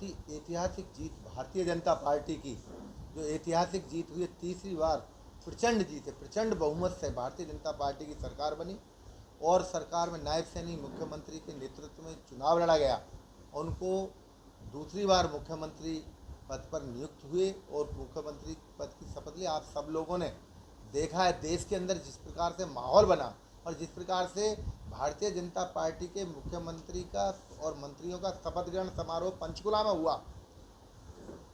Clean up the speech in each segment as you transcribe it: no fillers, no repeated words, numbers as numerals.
बहुत ही ऐतिहासिक जीत भारतीय जनता पार्टी की, जो ऐतिहासिक जीत हुई है, तीसरी बार प्रचंड जीत है, प्रचंड बहुमत से भारतीय जनता पार्टी की सरकार बनी और सरकार में नायब सैनी मुख्यमंत्री के नेतृत्व में चुनाव लड़ा गया। उनको दूसरी बार मुख्यमंत्री पद पर नियुक्त हुए और मुख्यमंत्री पद की शपथ ली। आप सब लोगों ने देखा है देश के अंदर जिस प्रकार से माहौल बना और जिस प्रकार से भारतीय जनता पार्टी के मुख्यमंत्री का और मंत्रियों का शपथ ग्रहण समारोह पंचकुला में हुआ,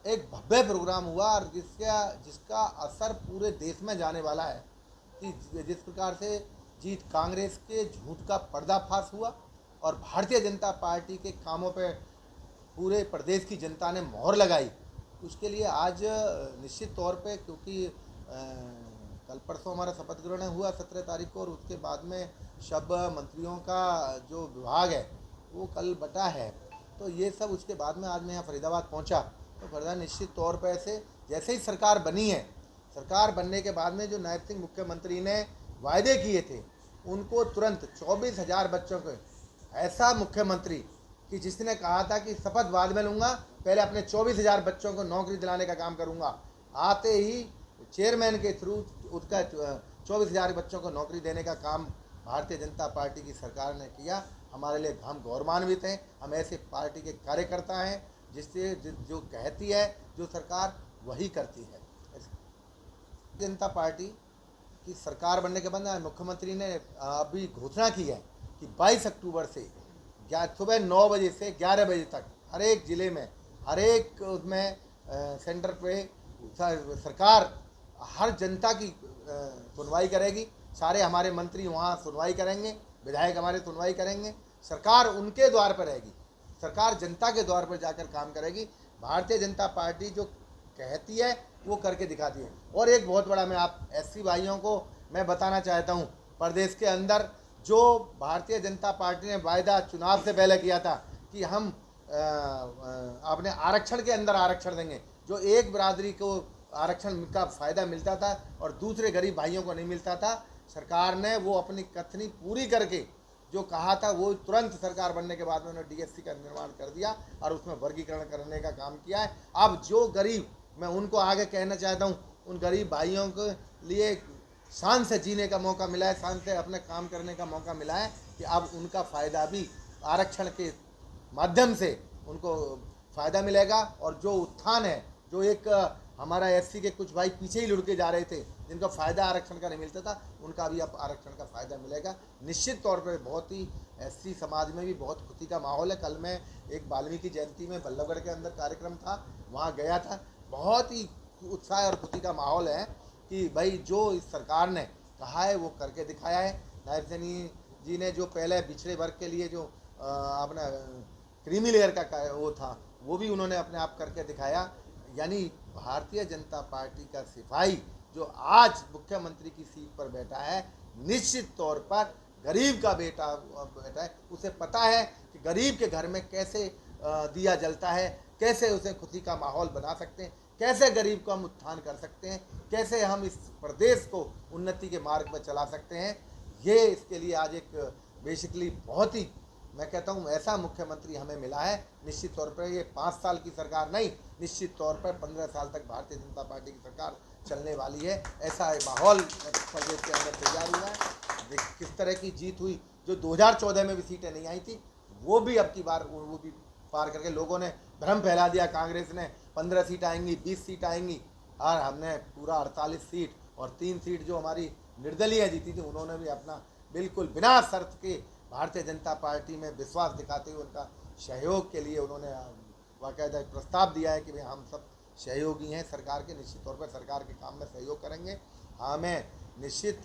एक भव्य प्रोग्राम हुआ और जिसका असर पूरे देश में जाने वाला है कि जिस प्रकार से जीत कांग्रेस के झूठ का पर्दाफाश हुआ और भारतीय जनता पार्टी के कामों पे पूरे प्रदेश की जनता ने मोहर लगाई। उसके लिए आज निश्चित तौर पे, क्योंकि कल परसों हमारा शपथ ग्रहण हुआ 17 तारीख को और उसके बाद में सब मंत्रियों का जो विभाग है वो कल बटा है, तो ये सब उसके बाद में आज मैं यहाँ फरीदाबाद पहुँचा। तो फरीदाबाद निश्चित तौर पर ऐसे जैसे ही सरकार बनी है, सरकार बनने के बाद में जो नायब सिंह मुख्यमंत्री ने वायदे किए थे उनको तुरंत 24,000 बच्चों को, ऐसा मुख्यमंत्री कि जिसने कहा था कि शपथ बाद में लूँगा, पहले अपने 24,000 बच्चों को नौकरी दिलाने का काम करूँगा, आते ही चेयरमैन के थ्रू उसका 24,000 बच्चों को नौकरी देने का काम भारतीय जनता पार्टी की सरकार ने किया। हमारे लिए हम गौरवान्वित हैं, हम ऐसे पार्टी के कार्यकर्ता हैं जिससे जो कहती है जो सरकार वही करती है। जनता पार्टी की सरकार बनने के बाद मुख्यमंत्री ने अभी घोषणा की है कि 22 अक्टूबर से सुबह 9 बजे से 11 बजे तक हर एक ज़िले में, हर एक उसमें सेंटर पे सरकार हर जनता की सुनवाई करेगी। सारे हमारे मंत्री वहाँ सुनवाई करेंगे, विधायक हमारे सुनवाई करेंगे, सरकार उनके द्वार पर रहेगी, सरकार जनता के द्वार पर जाकर काम करेगी। भारतीय जनता पार्टी जो कहती है वो करके दिखाती है। और एक बहुत बड़ा मैं आप एससी भाइयों को मैं बताना चाहता हूँ, प्रदेश के अंदर जो भारतीय जनता पार्टी ने वायदा चुनाव से पहले किया था कि हम अपने आरक्षण के अंदर आरक्षण देंगे, जो एक बिरादरी को आरक्षण का फ़ायदा मिलता था और दूसरे गरीब भाइयों को नहीं मिलता था, सरकार ने वो अपनी कथनी पूरी करके जो कहा था वो तुरंत सरकार बनने के बाद में उन्होंने डीएससी का निर्माण कर दिया और उसमें वर्गीकरण करने का काम किया है। अब जो गरीब, मैं उनको आगे कहना चाहता हूँ, उन गरीब भाइयों के लिए शान से जीने का मौका मिला है, शान से अपने काम करने का मौका मिला है कि अब उनका फ़ायदा भी आरक्षण के माध्यम से उनको फ़ायदा मिलेगा। और जो उत्थान है, जो एक हमारा एससी के कुछ भाई पीछे ही लुढ़के जा रहे थे जिनका फ़ायदा आरक्षण का नहीं मिलता था, उनका भी अब आरक्षण का फ़ायदा मिलेगा निश्चित तौर पर। बहुत ही एससी समाज में भी बहुत खुशी का माहौल है। कल मैं एक वाल्मीकि जयंती में बल्लभगढ़ के अंदर कार्यक्रम था, वहाँ गया था, बहुत ही उत्साह और खुशी का माहौल है कि भाई जो इस सरकार ने कहा है वो करके दिखाया है। नायब सैनी जी ने जो पहले पिछड़े वर्ग के लिए जो अपना क्रीमी लेयर का वो था वो भी उन्होंने अपने आप करके दिखाया। यानी भारतीय जनता पार्टी का सिपाही जो आज मुख्यमंत्री की सीट पर बैठा है, निश्चित तौर पर गरीब का बेटा है, उसे पता है कि गरीब के घर में कैसे दिया जलता है, कैसे उसे खुशी का माहौल बना सकते हैं, कैसे गरीब को हम उत्थान कर सकते हैं, कैसे हम इस प्रदेश को उन्नति के मार्ग पर चला सकते हैं। ये इसके लिए आज एक बेसिकली बहुत ही, मैं कहता हूँ, ऐसा मुख्यमंत्री हमें मिला है। निश्चित तौर पर ये 5 साल की सरकार नहीं, निश्चित तौर पर 15 साल तक भारतीय जनता पार्टी की सरकार चलने वाली है। ऐसा माहौल प्रदेश के अंदर तैयार हुआ है। किस तरह की जीत हुई, जो 2014 में भी सीटें नहीं आई थी वो भी अब की बार वो भी पार करके लोगों ने भ्रम फैला दिया, कांग्रेस ने 15 सीट आएंगी, 20 सीट आएंगी, और हमने पूरा 48 सीट और 3 सीट जो हमारी निर्दलीय जीती थी, उन्होंने भी अपना बिल्कुल बिना शर्त के भारतीय जनता पार्टी में विश्वास दिखाते हुए उनका सहयोग के लिए उन्होंने बाकायदा प्रस्ताव दिया है कि भाई हम सब सहयोगी हैं सरकार के, निश्चित तौर पर सरकार के काम में सहयोग करेंगे। हमें निश्चित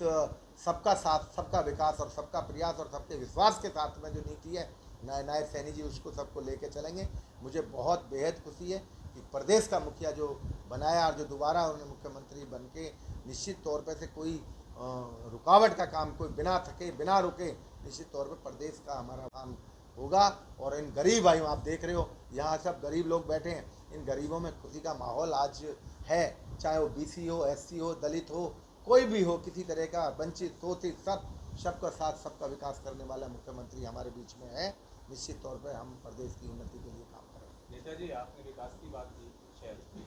सबका साथ, सबका विकास और सबका प्रयास और सबके विश्वास के साथ में जो नीति है नायब सैनी जी उसको सबको लेके चलेंगे। मुझे बहुत बेहद खुशी है कि प्रदेश का मुखिया जो बनाया और जो दोबारा उन्होंने मुख्यमंत्री बन के निश्चित तौर पर से कोई रुकावट का काम, कोई बिना थके बिना रुके निश्चित तौर पर प्रदेश का हमारा काम होगा। और इन गरीब भाइयों, आप देख रहे हो यहाँ सब गरीब लोग बैठे हैं, इन गरीबों में खुशी का माहौल आज है, चाहे वो बीसी हो, एससी हो, दलित हो, कोई भी हो, किसी तरह का वंचित शोषित, सबका साथ, सबका विकास करने वाला मुख्यमंत्री हमारे बीच में है। निश्चित तौर पर हम प्रदेश की उन्नति के लिए काम करेंगे। नेता जी, आपने विकास की बात की शहर की।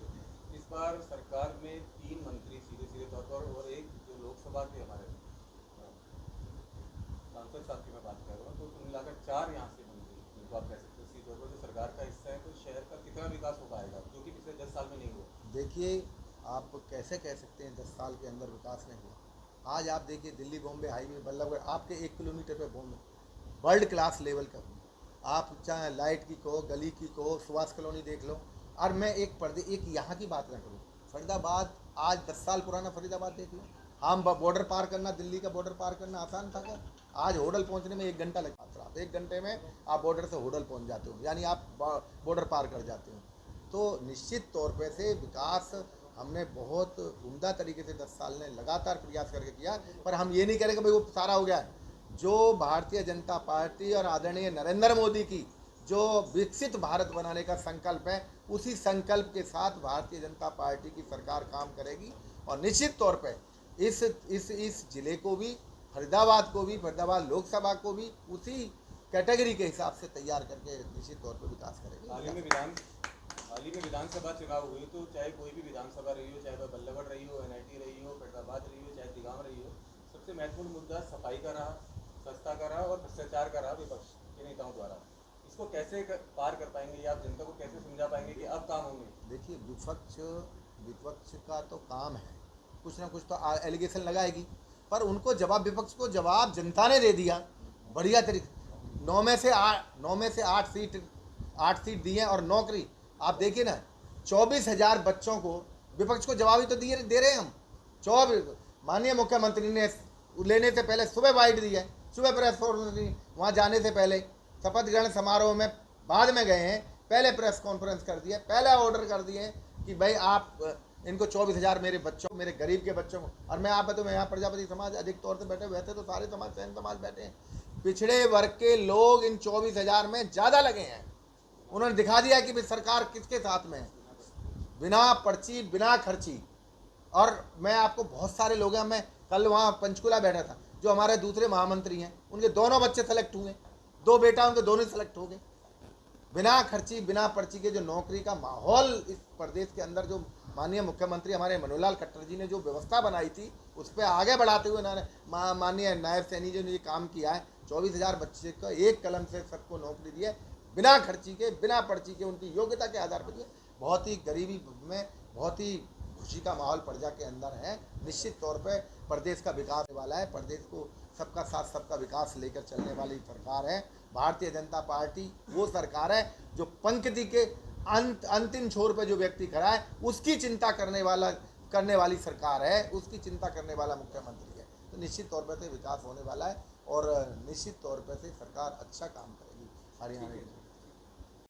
इस बार सरकार में 3 मंत्री सीधे सीधे तौर पर, और एक जो लोकसभा के हमारे सांसद साहब की मैं बात कर रहा हूँ, तो कुल मिलाकर 4 यहाँ से मंत्री जिनको आप कह सकते हो सीधे तौर पर जो सरकार का हिस्सा है, तो शहर का कितना विकास हो पाएगा जो कि पिछले 10 साल में नहीं हुआ। देखिए, आप कैसे कह सकते हैं 10 साल के अंदर विकास नहीं हुआ। आज आप देखिए दिल्ली बॉम्बे हाईवे बल्लभगढ़ आपके 1 किलोमीटर पे बॉम्बे वर्ल्ड क्लास लेवल का। आप चाहे लाइट की कहो, गली की कहो, सुभाष कॉलोनी देख लो। और मैं एक यहाँ की बात ना करूँ, फरीदाबाद, आज 10 साल पुराना फरीदाबाद देख लो। हम बॉर्डर पार करना, दिल्ली का बॉर्डर पार करना आसान था क्या? आज होडल पहुंचने में 1 घंटा लगता था, आप 1 घंटे में आप बॉर्डर से होडल पहुंच जाते हो, यानी आप बॉर्डर पार कर जाते हो। तो निश्चित तौर पे से विकास हमने बहुत उम्दा तरीके से 10 साल ने लगातार प्रयास करके किया। पर हम ये नहीं कह रहे कि भाई वो सारा हो गया है। जो भारतीय जनता पार्टी और आदरणीय नरेंद्र मोदी की जो विकसित भारत बनाने का संकल्प है, उसी संकल्प के साथ भारतीय जनता पार्टी की सरकार काम करेगी। और निश्चित तौर पे इस जिले को भी, फरीदाबाद को भी, फरीदाबाद लोकसभा को भी उसी कैटेगरी के हिसाब से तैयार करके निश्चित तौर पे विकास करेगी। हाल ही में विधानसभा चुनाव हुए, तो चाहे कोई भी विधानसभा रही हो, चाहे वह बल्लभगढ़ रही हो, एनआईटी रही हो, फरीदाबाद रही हो, चाहे तिगांव रही हो, सबसे महत्वपूर्ण मुद्दा सफाई का रहा, स्वच्छता का रहा और भ्रष्टाचार का रहा विपक्ष के नेताओं द्वारा। इसको कैसे पार कर पाएंगे या आप जनता को कैसे समझा पाएंगे कि अब काम होंगे। देखिए, विपक्ष का तो काम है कुछ ना कुछ तो एलिगेशन लगाएगी, पर उनको जवाब, विपक्ष को जवाब जनता ने दे दिया बढ़िया तरीके। 9 में से 8 सीट दी है। और नौकरी आप देखिए ना, 24,000 बच्चों को विपक्ष को जवाब ही तो दिए दे रहे हैं हम। 24, माननीय मुख्यमंत्री ने लेने से पहले सुबह बाइट दी है, सुबह प्रेस कॉन्फ्रेंस, वहाँ जाने से पहले शपथ ग्रहण समारोह में बाद में गए हैं, पहले प्रेस कॉन्फ्रेंस कर दिए, पहले ऑर्डर कर दिए कि भाई आप इनको 24,000 मेरे बच्चों, मेरे गरीब के बच्चों को। और मैं आप बताऊँ, मैं यहाँ प्रजापति समाज अधिक तौर से बैठे हुए थे, तो सारे समाज, सैन समाज बैठे हैं। पिछड़े वर्ग के लोग इन 24,000 में ज़्यादा लगे हैं। उन्होंने दिखा दिया कि भाई सरकार किसके साथ में है, बिना पर्ची, बिना खर्ची। और मैं आपको, बहुत सारे लोग हैं, मैं कल वहाँ पंचकुला बैठा था, जो हमारे दूसरे महामंत्री हैं, उनके दोनों बच्चे सेलेक्ट हुए, 2 बेटा उनके, दोनों सेलेक्ट हो गए बिना खर्ची, बिना पर्ची के। जो नौकरी का माहौल इस प्रदेश के अंदर, जो माननीय मुख्यमंत्री हमारे मनोहर लाल खट्टर जी ने जो व्यवस्था बनाई थी, उस पर आगे बढ़ाते हुए इन्होंने माननीय नायब सैनी जी ने ये काम किया है। 24,000 बच्चे को एक कलम से सबको नौकरी दी है, बिना खर्ची के, बिना पर्ची के, उनकी योग्यता के आधार पर दिए। बहुत ही गरीबी में बहुत ही खुशी का माहौल प्रजा के अंदर है। निश्चित तौर पर प्रदेश का विकास होने वाला है। प्रदेश को सबका साथ सबका विकास लेकर चलने वाली सरकार है भारतीय जनता पार्टी। वो सरकार है जो पंक्ति के अंतिम छोर पर जो व्यक्ति खड़ा है, उसकी चिंता करने वाली सरकार है, उसकी चिंता करने वाला मुख्यमंत्री है। तो निश्चित तौर पर से विकास होने वाला है और निश्चित तौर पर से सरकार अच्छा काम करेगी हरियाणा में।